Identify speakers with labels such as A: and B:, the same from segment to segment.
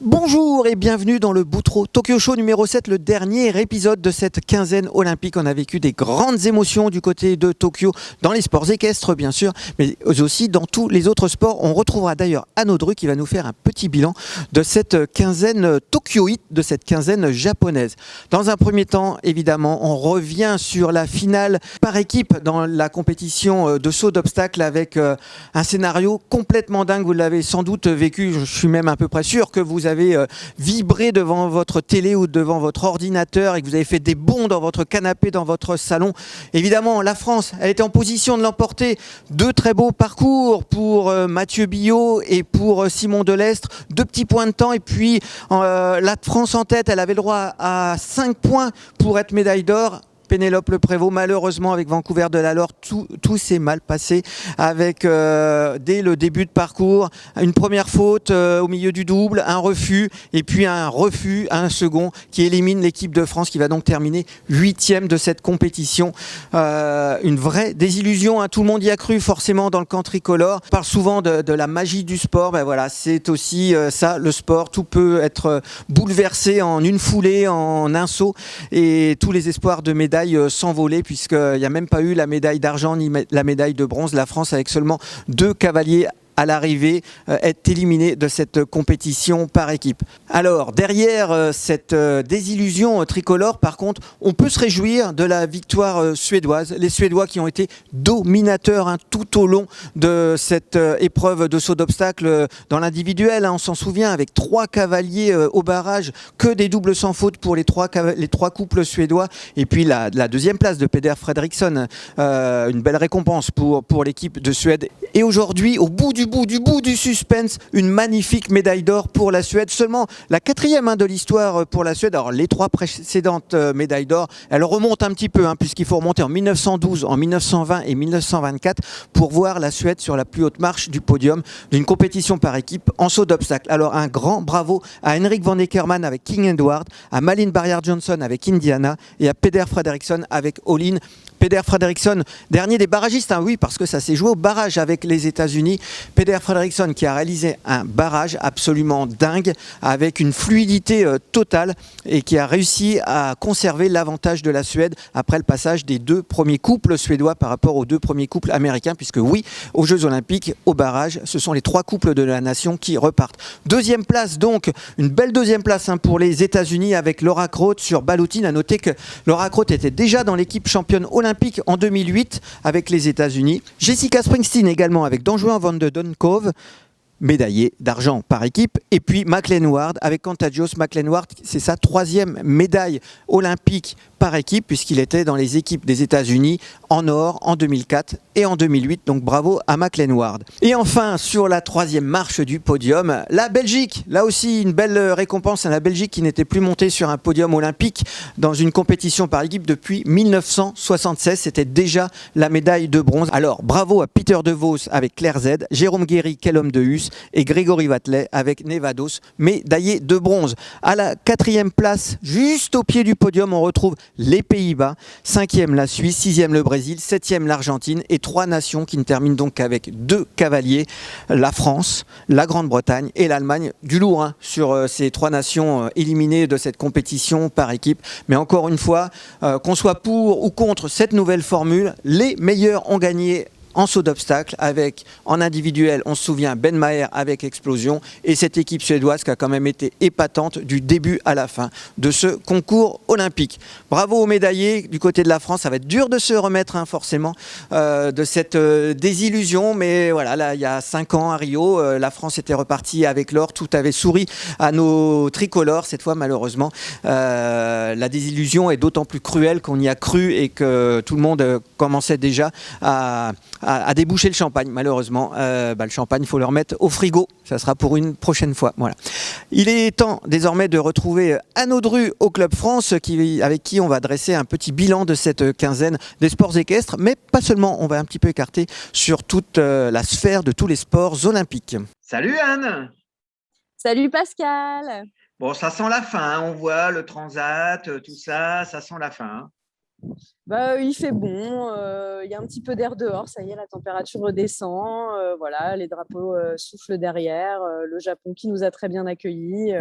A: Bonjour et bienvenue dans le Boutro Tokyo Show numéro 7, le dernier épisode de cette quinzaine olympique. On a vécu des grandes émotions du côté de Tokyo, dans les sports équestres bien sûr, mais aussi dans tous les autres sports. On retrouvera d'ailleurs Anno Dru qui va nous faire un petit bilan de cette quinzaine tokyoïte, de cette quinzaine japonaise. Dans un premier temps, évidemment, on revient sur la finale par équipe dans la compétition de saut d'obstacles avec un scénario complètement dingue. Vous l'avez sans doute vécu, je suis même à peu près sûr que vous avez vibré devant votre télé ou devant votre ordinateur et que vous avez fait des bonds dans votre canapé, dans votre salon. Évidemment, la France, elle était en position de l'emporter. Deux très beaux parcours pour Mathieu Billot et pour Simon Delestre. 2 petits points de temps et puis la France en tête, elle avait le droit à 5 points pour être médaille d'or. Pénélope Le Prévost, malheureusement avec Vancouver de la Laure, tout s'est mal passé avec dès le début de parcours, une première faute au milieu du double, un refus et puis un refus à un second qui élimine l'équipe de France qui va donc terminer 8e de cette compétition. Une vraie désillusion, hein. Tout le monde y a cru forcément dans le camp tricolore. On parle souvent de la magie du sport, ben voilà, c'est aussi ça le sport, tout peut être bouleversé en une foulée, en un saut et tous les espoirs de médailles s'envoler puisqu'il n'y a même pas eu la médaille d'argent ni la médaille de bronze. La France avec seulement 2 cavaliers à l'arrivée est éliminée de cette compétition par équipe. Alors derrière cette désillusion tricolore, par contre, on peut se réjouir de la victoire suédoise. Les Suédois qui ont été dominateurs tout au long de cette épreuve de saut d'obstacle dans l'individuel. On s'en souvient avec 3 cavaliers au barrage, que des doubles sans faute pour les trois couples suédois. Et puis la deuxième place de Peder Fredriksson, une belle récompense pour l'équipe de Suède. Et aujourd'hui, au bout du suspense, une magnifique médaille d'or pour la Suède. Seulement la 4e de l'histoire pour la Suède. Alors les 3 précédentes médailles d'or, elles remontent un petit peu, puisqu'il faut remonter en 1912, en 1920 et 1924 pour voir la Suède sur la plus haute marche du podium d'une compétition par équipe en saut d'obstacle. Alors un grand bravo à Henrik van Eckermann avec King Edward, à Malin Barrière-Johnson avec Indiana et à Peder Fredriksson avec All-in. Peder Fredriksson, dernier des barragistes, oui, parce que ça s'est joué au barrage avec les États-Unis. Peder Fredriksson qui a réalisé un barrage absolument dingue avec une fluidité totale et qui a réussi à conserver l'avantage de la Suède après le passage des 2 premiers couples suédois par rapport aux 2 premiers couples américains, puisque oui, aux Jeux Olympiques, au barrage, ce sont les 3 couples de la nation qui repartent. 2e place donc, une belle 2e place pour les États-Unis avec Laura Kroot sur Baloutine. À noter que Laura Kroot était déjà dans l'équipe championne olympique en 2008 avec les États-Unis. Jessica Springsteen également avec Don van de Duncove, médaillé d'argent par équipe. Et puis McLean Ward avec Contagious. McLean Ward, c'est sa 3e médaille olympique par équipe puisqu'il était dans les équipes des États-Unis en or en 2004 et en 2008. Donc bravo à McLean Ward. Et enfin, sur la 3e marche du podium, la Belgique. Là aussi, une belle récompense à la Belgique qui n'était plus montée sur un podium olympique dans une compétition par équipe depuis 1976. C'était déjà la médaille de bronze. Alors bravo à Peter De Vos avec Claire Z, Jérôme Guéry, quel homme de Hus, et Grégory Watley avec Nevados, médaillé de bronze. À la 4e place, juste au pied du podium, on retrouve les Pays-Bas, 5e la Suisse, 6e le Brésil, 7e l'Argentine et 3 nations qui ne terminent donc qu'avec 2 cavaliers, la France, la Grande-Bretagne et l'Allemagne. Du lourd sur ces 3 nations éliminées de cette compétition par équipe. Mais encore une fois, qu'on soit pour ou contre cette nouvelle formule, les meilleurs ont gagné en saut d'obstacle avec, en individuel, on se souvient, Ben Maher avec Explosion et cette équipe suédoise qui a quand même été épatante du début à la fin de ce concours olympique. Bravo aux médaillés du côté de la France, ça va être dur de se remettre forcément de cette désillusion, mais voilà, là il y a 5 ans à Rio, la France était repartie avec l'or, tout avait souri à nos tricolores. Cette fois malheureusement la désillusion est d'autant plus cruelle qu'on y a cru et que tout le monde commençait déjà à déboucher le champagne. Malheureusement, le champagne, il faut le remettre au frigo. Ça sera pour une prochaine fois. Voilà. Il est temps désormais de retrouver Anno Dru au Club France, avec qui on va dresser un petit bilan de cette quinzaine des sports équestres, mais pas seulement. On va un petit peu écarter sur toute la sphère de tous les sports olympiques. Salut Anne!
B: Salut Pascal!
A: Bon, ça sent la fin, hein. On voit le transat, tout ça, ça sent la fin, hein.
B: Bah, il fait bon, il y a un petit peu d'air dehors, ça y est, la température redescend, voilà, les drapeaux soufflent derrière, le Japon qui nous a très bien accueillis,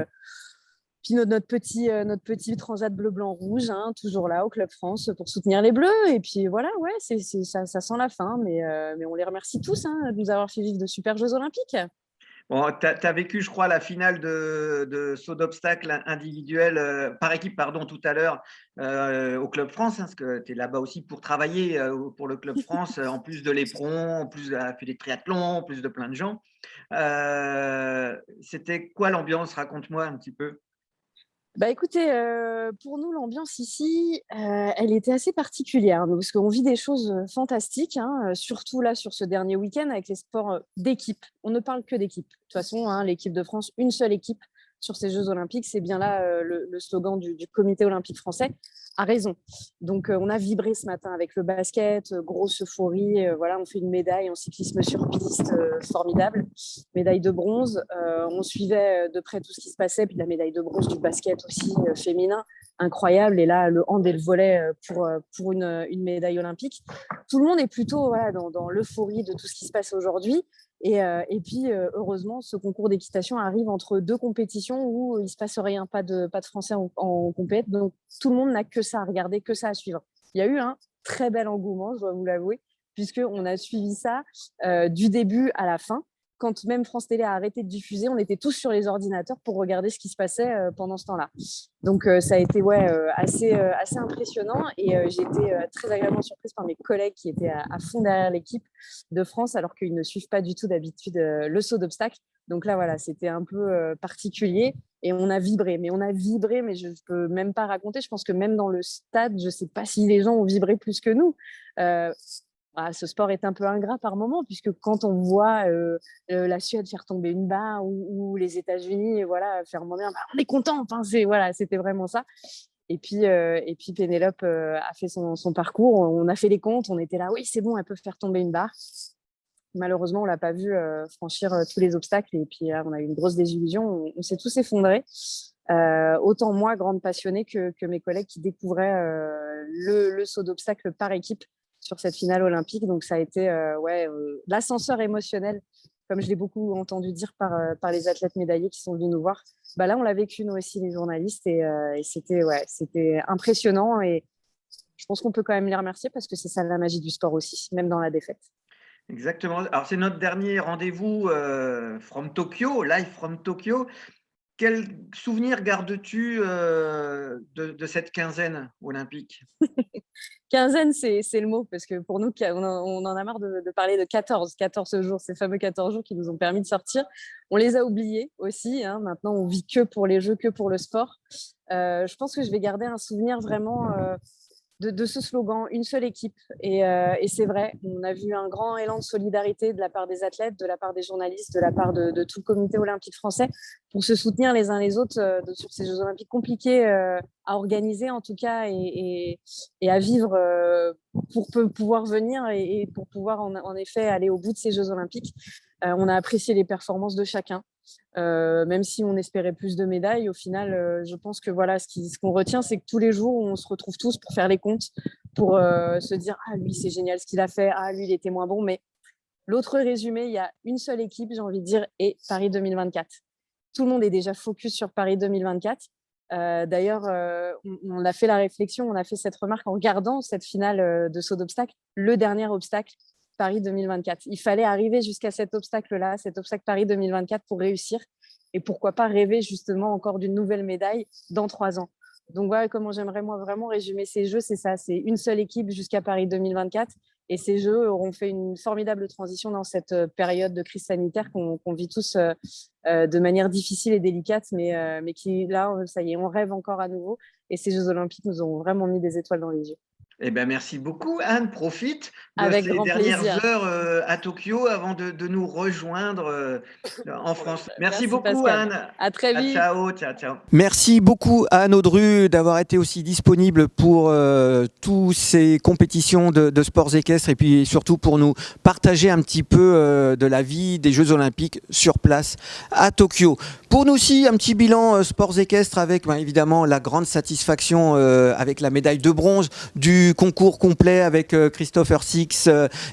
B: puis notre petit transat bleu-blanc-rouge, hein, toujours là au Club France pour soutenir les Bleus. Et puis voilà, ouais, ça sent la fin, mais on les remercie tous, hein, de nous avoir fait vivre de super Jeux Olympiques.
A: Bon, tu as vécu, je crois, la finale de saut d'obstacle individuel, par équipe, pardon, tout à l'heure, au Club France, hein, parce que tu es là-bas aussi pour travailler pour le Club France, en plus de l'éperon, en plus de fait des triathlons, en plus de plein de gens. C'était quoi l'ambiance? Raconte-moi un petit peu.
B: Bah, écoutez, pour nous, l'ambiance ici, elle était assez particulière, parce qu'on vit des choses, fantastiques, hein, surtout là, sur ce dernier week-end avec les sports, d'équipe. On ne parle que d'équipe. De toute façon, hein, l'équipe de France, une seule équipe sur ces Jeux olympiques, c'est bien là, le slogan du comité olympique français a raison. Donc, on a vibré ce matin avec le basket, grosse euphorie, voilà, on fait une médaille en cyclisme sur piste, formidable, médaille de bronze. On suivait de près tout ce qui se passait, puis la médaille de bronze du basket aussi féminin, incroyable. Et là, le hand et le volley pour une médaille olympique. Tout le monde est plutôt voilà, dans l'euphorie de tout ce qui se passe aujourd'hui. Et puis, heureusement, ce concours d'équitation arrive entre deux compétitions où il ne se passe rien, pas de Français en compète. Donc, tout le monde n'a que ça à regarder, que ça à suivre. Il y a eu un très bel engouement, je dois vous l'avouer, puisqu'on a suivi ça du début à la fin. Quand même France Télé a arrêté de diffuser, on était tous sur les ordinateurs pour regarder ce qui se passait pendant ce temps-là. Donc, ça a été assez impressionnant. Et j'ai été très agréablement surprise par mes collègues qui étaient à fond derrière l'équipe de France, alors qu'ils ne suivent pas du tout d'habitude le saut d'obstacle. Donc là, voilà, c'était un peu particulier. Et on a vibré, mais je ne peux même pas raconter. Je pense que même dans le stade, je ne sais pas si les gens ont vibré plus que nous. Ce sport est un peu ingrat par moment, puisque quand on voit la Suède faire tomber une barre ou les États-Unis voilà, faire monter, on est content. Enfin, c'était vraiment ça. Et puis Pénélope a fait son parcours. On a fait les comptes. On était là, oui, c'est bon, elle peut faire tomber une barre. Malheureusement, on l'a pas vue franchir tous les obstacles. Et puis, on a eu une grosse désillusion. On s'est tous effondrés. Autant moi, grande passionnée, que mes collègues qui découvraient le saut d'obstacle par équipe sur cette finale olympique. Donc, ça a été l'ascenseur émotionnel, comme je l'ai beaucoup entendu dire par les athlètes médaillés qui sont venus nous voir. Bah là, on l'a vécu, nous aussi, les journalistes. Et c'était impressionnant. Et je pense qu'on peut quand même les remercier parce que c'est ça la magie du sport aussi, même dans la défaite.
A: Exactement. Alors, c'est notre dernier rendez-vous from Tokyo, live from Tokyo. Quel souvenir gardes-tu de cette quinzaine olympique?
B: Quinzaine, c'est le mot, parce que pour nous, on en a marre de parler de 14 jours, ces fameux 14 jours qui nous ont permis de sortir. On les a oubliés aussi, hein. Maintenant, on vit que pour les jeux, que pour le sport. Je pense que je vais garder un souvenir vraiment de ce slogan, une seule équipe. Et c'est vrai, on a vu un grand élan de solidarité de la part des athlètes, de la part des journalistes, de la part de tout le comité olympique français pour se soutenir les uns les autres sur ces Jeux olympiques compliqués à organiser en tout cas et à vivre pour pouvoir venir et pour pouvoir en effet aller au bout de ces Jeux olympiques. On a apprécié les performances de chacun. Même si on espérait plus de médailles, au final, je pense que voilà, ce qu'on retient, c'est que tous les jours, on se retrouve tous pour faire les comptes, pour se dire ah lui c'est génial ce qu'il a fait, ah lui il était moins bon. Mais l'autre résumé, il y a une seule équipe, j'ai envie de dire, et Paris 2024. Tout le monde est déjà focus sur Paris 2024. D'ailleurs, on a fait la réflexion, on a fait cette remarque en regardant cette finale de saut d'obstacle, le dernier obstacle. Paris 2024. Il fallait arriver jusqu'à cet obstacle-là, cet obstacle Paris 2024 pour réussir et pourquoi pas rêver justement encore d'une nouvelle médaille dans 3 ans. Donc voilà comment j'aimerais moi vraiment résumer ces Jeux, c'est ça, c'est une seule équipe jusqu'à Paris 2024 et ces Jeux auront fait une formidable transition dans cette période de crise sanitaire qu'on vit tous de manière difficile et délicate, mais qui là, ça y est, on rêve encore à nouveau et ces Jeux olympiques nous ont vraiment mis des étoiles dans les yeux.
C: Eh ben, merci beaucoup, Anne. Profite de
B: Avec
C: ces
B: grand
C: dernières
B: plaisir.
C: heures à Tokyo avant de nous rejoindre en France. Merci
B: Merci
C: beaucoup,
B: Pascal.
C: Anne.
B: À très
C: Ah,
B: vite.
C: ciao, ciao, ciao.
A: Merci beaucoup à Anne Audru d'avoir été aussi disponible pour toutes ces compétitions de sports équestres et puis surtout pour nous partager un petit peu de la vie des Jeux Olympiques sur place à Tokyo. Pour nous aussi, un petit bilan sports équestres avec évidemment la grande satisfaction avec la médaille de bronze du concours complet avec Christopher Six,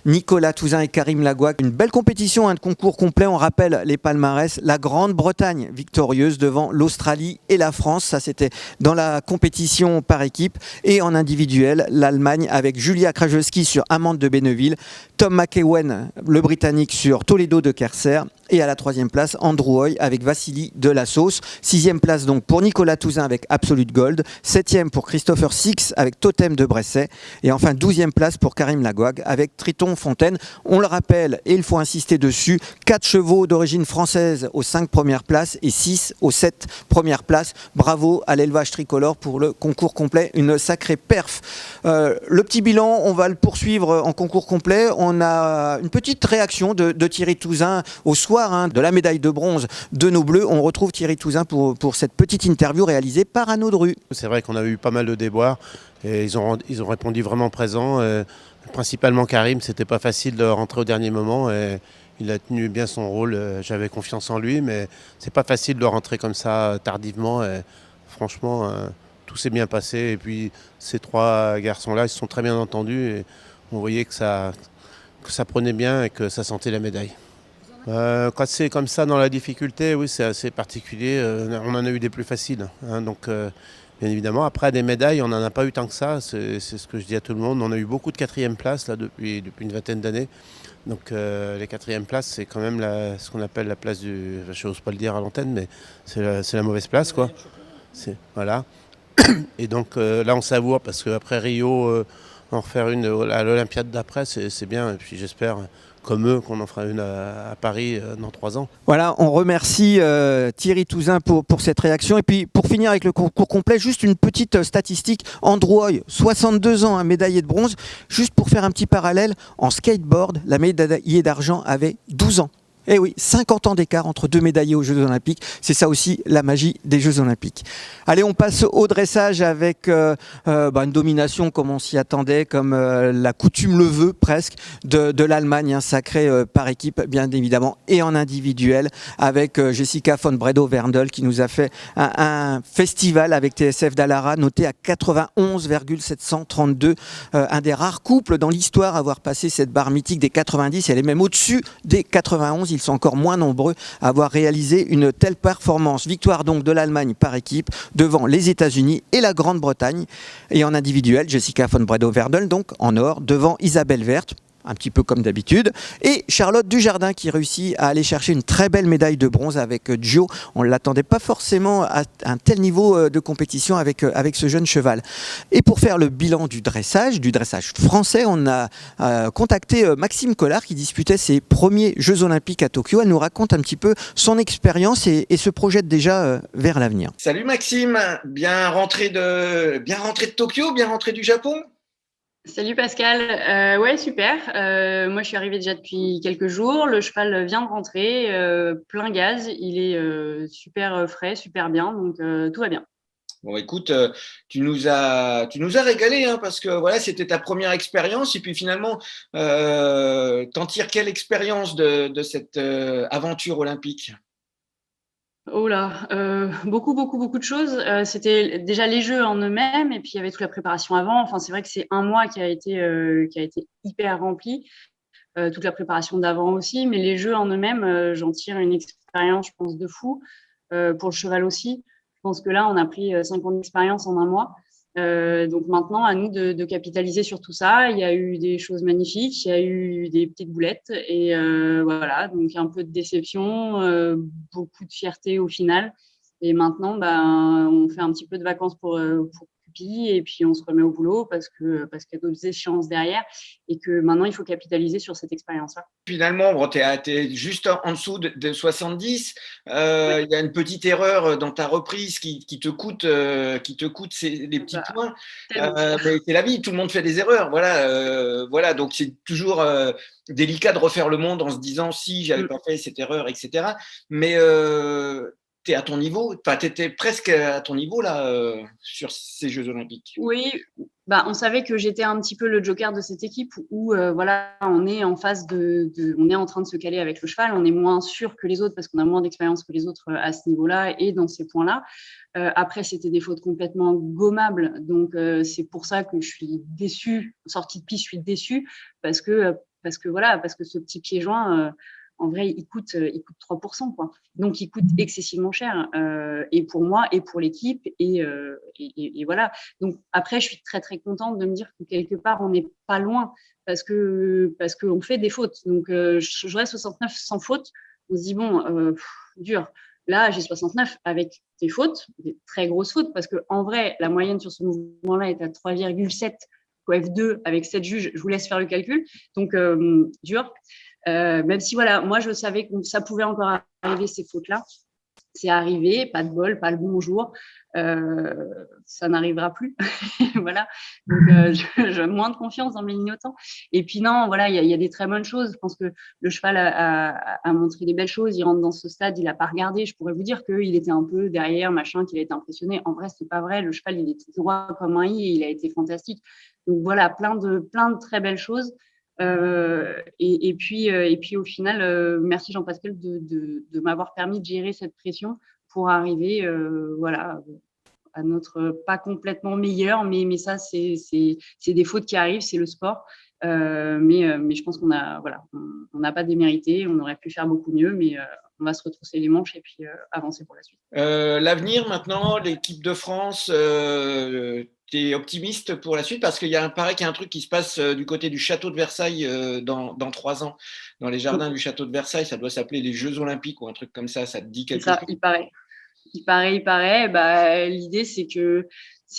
A: Nicolas Touzin et Karim Lagouac. Une belle compétition, un concours complet. On rappelle les palmarès. La Grande-Bretagne victorieuse devant l'Australie et la France. Ça, c'était dans la compétition par équipe. Et en individuel, l'Allemagne avec Julia Krajewski sur Amande de Benneville, Tom McEwen, le Britannique, sur Toledo de Kerser. Et à la 3e place, Andrew Hoy avec Vassili de la Sauce. 6e place donc pour Nicolas Touzin avec Absolute Gold. 7e pour Christopher Six avec Totem de Bresset. Et enfin 12e place pour Karim Lagouag avec Triton Fontaine. On le rappelle et il faut insister dessus, 4 chevaux d'origine française aux 5 premières places et 6 aux 7 premières places. Bravo à l'élevage tricolore pour le concours complet. Une sacrée perf. Le petit bilan, on va le poursuivre en concours complet. On a une petite réaction de Thierry Touzin au soir de la médaille de bronze de nos Bleus. On retrouve Thierry Touzin pour cette petite interview réalisée par Anne Audru.
D: C'est vrai qu'on a eu pas mal de déboires et ils ont répondu vraiment présents. Principalement Karim, c'était pas facile de rentrer au dernier moment et il a tenu bien son rôle. J'avais confiance en lui, mais c'est pas facile de rentrer comme ça tardivement. Et franchement, tout s'est bien passé. Et puis ces 3 garçons-là, ils se sont très bien entendus et on voyait que ça prenait bien et que ça sentait la médaille. Quand c'est comme ça dans la difficulté, oui, c'est assez particulier. On en a eu des plus faciles. Donc, bien évidemment, après des médailles, on n'en a pas eu tant que ça. C'est ce que je dis à tout le monde. On a eu beaucoup de 4e places là, depuis une vingtaine d'années. Donc, les 4e places, c'est quand même ce qu'on appelle la place du. Je n'ose pas le dire à l'antenne, mais c'est la mauvaise place, quoi. Voilà. Et donc, là, on savoure parce qu'après Rio, en refaire une à l'Olympiade d'après, c'est bien. Et puis, j'espère, comme eux, qu'on en fera une à Paris dans 3 ans.
A: Voilà, on remercie Thierry Touzin pour cette réaction. Et puis pour finir avec le concours complet, juste une petite statistique. Andrew Hoy, 62 ans, un médaillé de bronze. Juste pour faire un petit parallèle, en skateboard, la médaillée d'argent avait 12 ans. Eh oui, 50 ans d'écart entre 2 médaillés aux Jeux Olympiques. C'est ça aussi la magie des Jeux Olympiques. Allez, on passe au dressage avec une domination comme on s'y attendait, comme la coutume le veut presque, de l'Allemagne, un sacré par équipe bien évidemment, et en individuel avec Jessica von Bredow-Werndl qui nous a fait un festival avec TSF Dallara noté à 91,732. Un des rares couples dans l'histoire à avoir passé cette barre mythique des 90. Elle est même au-dessus des 91. Ils sont encore moins nombreux à avoir réalisé une telle performance. Victoire donc de l'Allemagne par équipe devant les États-Unis et la Grande-Bretagne. Et en individuel, Jessica von Bredow-Werndl donc en or devant Isabelle Werth, un petit peu comme d'habitude, et Charlotte Dujardin qui réussit à aller chercher une très belle médaille de bronze avec Gio. On ne l'attendait pas forcément à un tel niveau de compétition avec ce jeune cheval. Et pour faire le bilan du dressage français, on a contacté Maxime Collard qui disputait ses premiers Jeux Olympiques à Tokyo. Elle nous raconte un petit peu son expérience et se projette déjà vers l'avenir.
C: Salut Maxime, bien rentré de Tokyo, bien rentré du Japon?
E: Salut Pascal, ouais super, moi je suis arrivée déjà depuis quelques jours, le cheval vient de rentrer, plein gaz, il est super frais, super bien, donc tout va bien.
C: Bon écoute, tu nous as régalé parce que voilà, c'était ta première expérience et puis finalement, t'en tires quelle expérience de cette aventure olympique?
E: Oh là, beaucoup, beaucoup, beaucoup de choses. C'était déjà les jeux en eux-mêmes, et puis il y avait toute la préparation avant. Enfin, c'est vrai que c'est un mois qui a été hyper rempli, toute la préparation d'avant aussi. Mais les jeux en eux-mêmes, j'en tire une expérience, je pense, de fou. Pour le cheval aussi. Je pense que là, on a pris 5 ans d'expérience en un mois. Donc maintenant, à nous de capitaliser sur tout ça. Il y a eu des choses magnifiques, il y a eu des petites boulettes et voilà, donc un peu de déception, beaucoup de fierté au final. Et maintenant, on fait un petit peu de vacances pour pupille et puis on se remet au boulot parce qu'il y a d'autres échéances derrière et que maintenant, il faut capitaliser sur cette expérience-là.
C: Finalement, bon, tu es juste en dessous de 70. Il y a une petite erreur dans ta reprise qui te coûte les petits points. Mais c'est la vie, tout le monde fait des erreurs. Voilà, donc c'est toujours délicat de refaire le monde en se disant si j'avais pas fait cette erreur, etc. Mais tu es à ton niveau, tu étais presque à ton niveau là sur ces Jeux Olympiques.
E: Oui, on savait que j'étais un petit peu le joker de cette équipe où on est en phase on est en train de se caler avec le cheval, on est moins sûr que les autres parce qu'on a moins d'expérience que les autres à ce niveau-là et dans ces points-là. Après, c'était des fautes complètement gommables, donc c'est pour ça que je suis déçue. Sortie de piste, je suis déçue parce que ce petit pied joint. En vrai, il coûte 3%, quoi. Donc, il coûte excessivement cher, et pour moi, et pour l'équipe, et voilà. Donc, après, je suis très, très contente de me dire que quelque part, on n'est pas loin, parce qu'on fait des fautes. Donc, je reste 69 sans faute. On se dit, bon, dur. Là, j'ai 69 avec des fautes, des très grosses fautes, parce qu'en vrai, la moyenne sur ce mouvement-là est à 3,7 F2 avec 7 juges. Je vous laisse faire le calcul. Donc, dur. Même si moi je savais que ça pouvait encore arriver ces fautes-là, c'est arrivé, pas de bol, pas le bon jour, ça n'arrivera plus. Voilà, donc j'ai moins de confiance dans mes lignotants. Et puis non, voilà, il y a des très bonnes choses. Je pense que le cheval a montré des belles choses. Il rentre dans ce stade, il n'a pas regardé. Je pourrais vous dire qu'il était un peu derrière, machin, qu'il a été impressionné. En vrai, c'est pas vrai. Le cheval, il est tout droit comme un i et il a été fantastique. Donc voilà, plein de très belles choses. Et puis au final, merci Jean-Pascal de m'avoir permis de gérer cette pression pour arriver à notre pas complètement meilleur, mais ça c'est des fautes qui arrivent, c'est le sport. Mais je pense qu'on n'a pas démérité, on aurait pu faire beaucoup mieux, mais on va se retrousser les manches et puis avancer pour la suite.
C: L'avenir maintenant, l'équipe de France, tu es optimiste pour la suite parce qu'il paraît qu'il y a un truc qui se passe du côté du château de Versailles dans 3 ans, dans les jardins du château de Versailles, ça doit s'appeler les Jeux Olympiques ou un truc comme ça te dit quelque chose?
E: Il paraît. L'idée c'est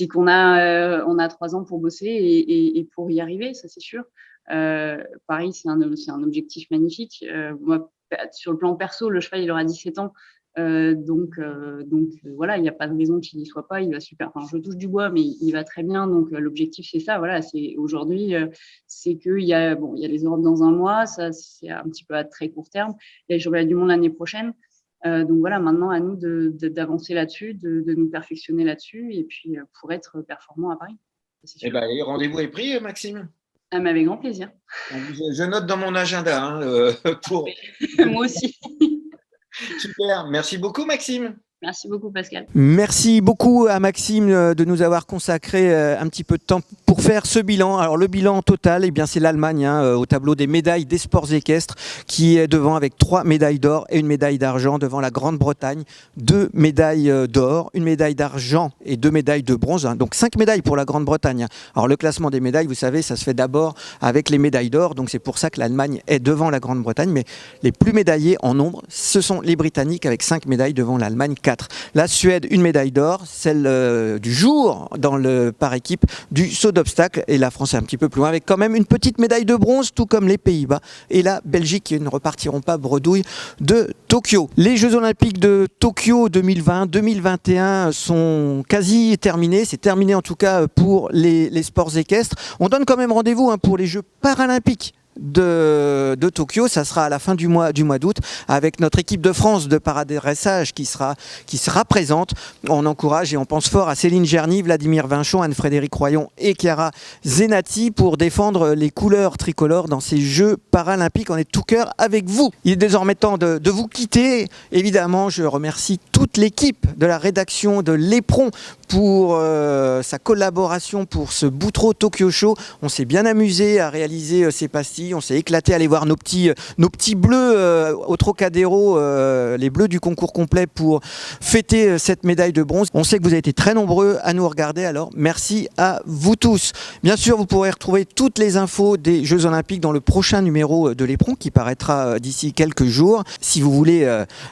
E: qu'on a 3 ans pour bosser et pour y arriver, ça c'est sûr. Paris, c'est un objectif magnifique. Moi, sur le plan perso, le cheval, il aura 17 ans. Donc voilà, il n'y a pas de raison qu'il n'y soit pas. Il va super. Enfin, je touche du bois, mais il va très bien. Donc l'objectif, c'est ça. Voilà, c'est aujourd'hui, c'est qu'il y a les Europes dans 1 mois. Ça, c'est un petit peu à très court terme. Il y a les championnats du monde l'année prochaine. Donc voilà, maintenant à nous d'avancer là-dessus, de nous perfectionner là-dessus, et puis pour être performant à Paris.
C: Rendez-vous est pris, Maxime.
E: Mais avec grand plaisir.
C: Je note dans mon agenda pour.
E: Moi aussi.
C: Super, merci beaucoup Maxime.
E: Merci beaucoup Pascal.
A: Merci beaucoup à Maxime de nous avoir consacré un petit peu de temps pour faire ce bilan. Alors le bilan total, c'est l'Allemagne au tableau des médailles des sports équestres qui est devant avec 3 médailles d'or et 1 médaille d'argent, devant la Grande-Bretagne, 2 médailles d'or, 1 médaille d'argent et 2 médailles de bronze. Donc 5 médailles pour la Grande-Bretagne. Alors le classement des médailles, vous savez, ça se fait d'abord avec les médailles d'or. Donc c'est pour ça que l'Allemagne est devant la Grande-Bretagne. Mais les plus médaillés en nombre, ce sont les Britanniques avec 5 médailles devant l'Allemagne 4. La Suède, 1 médaille d'or, celle du jour par équipe du saut d'obstacle. Et la France est un petit peu plus loin avec quand même une petite médaille de bronze, tout comme les Pays-Bas et la Belgique qui ne repartiront pas bredouille de Tokyo. Les Jeux Olympiques de Tokyo 2020-2021 sont quasi terminés. C'est terminé en tout cas pour les sports équestres. On donne quand même rendez-vous pour les Jeux paralympiques de Tokyo. Ça sera à la fin du mois d'août avec notre équipe de France de paradressage qui sera présente. On encourage et on pense fort à Céline Gerny, Vladimir Vinchon, Anne-Frédérique Royon et Chiara Zenati pour défendre les couleurs tricolores dans ces Jeux paralympiques. On est de tout cœur avec vous. Il est désormais temps de vous quitter. Évidemment, je remercie toute l'équipe de la rédaction de l'Éperon pour sa collaboration pour ce Boutreau Tokyo Show. On s'est bien amusé à réaliser ces pastilles parti, on s'est éclaté à aller voir nos petits bleus au Trocadéro, les bleus du concours complet pour fêter cette médaille de bronze. On sait que vous avez été très nombreux à nous regarder, alors merci à vous tous. Bien sûr, vous pourrez retrouver toutes les infos des Jeux Olympiques dans le prochain numéro de l'Éperon qui paraîtra d'ici quelques jours. Si vous voulez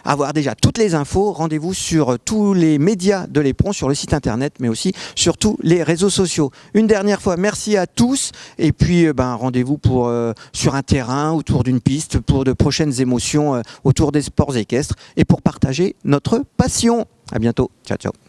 A: avoir déjà toutes les infos, rendez-vous sur tous les médias de l'Éperon, sur le site internet, mais aussi sur tous les réseaux sociaux. Une dernière fois, merci à tous et puis rendez-vous sur un terrain, autour d'une piste, pour de prochaines émotions autour des sports équestres et pour partager notre passion. À bientôt. Ciao, ciao.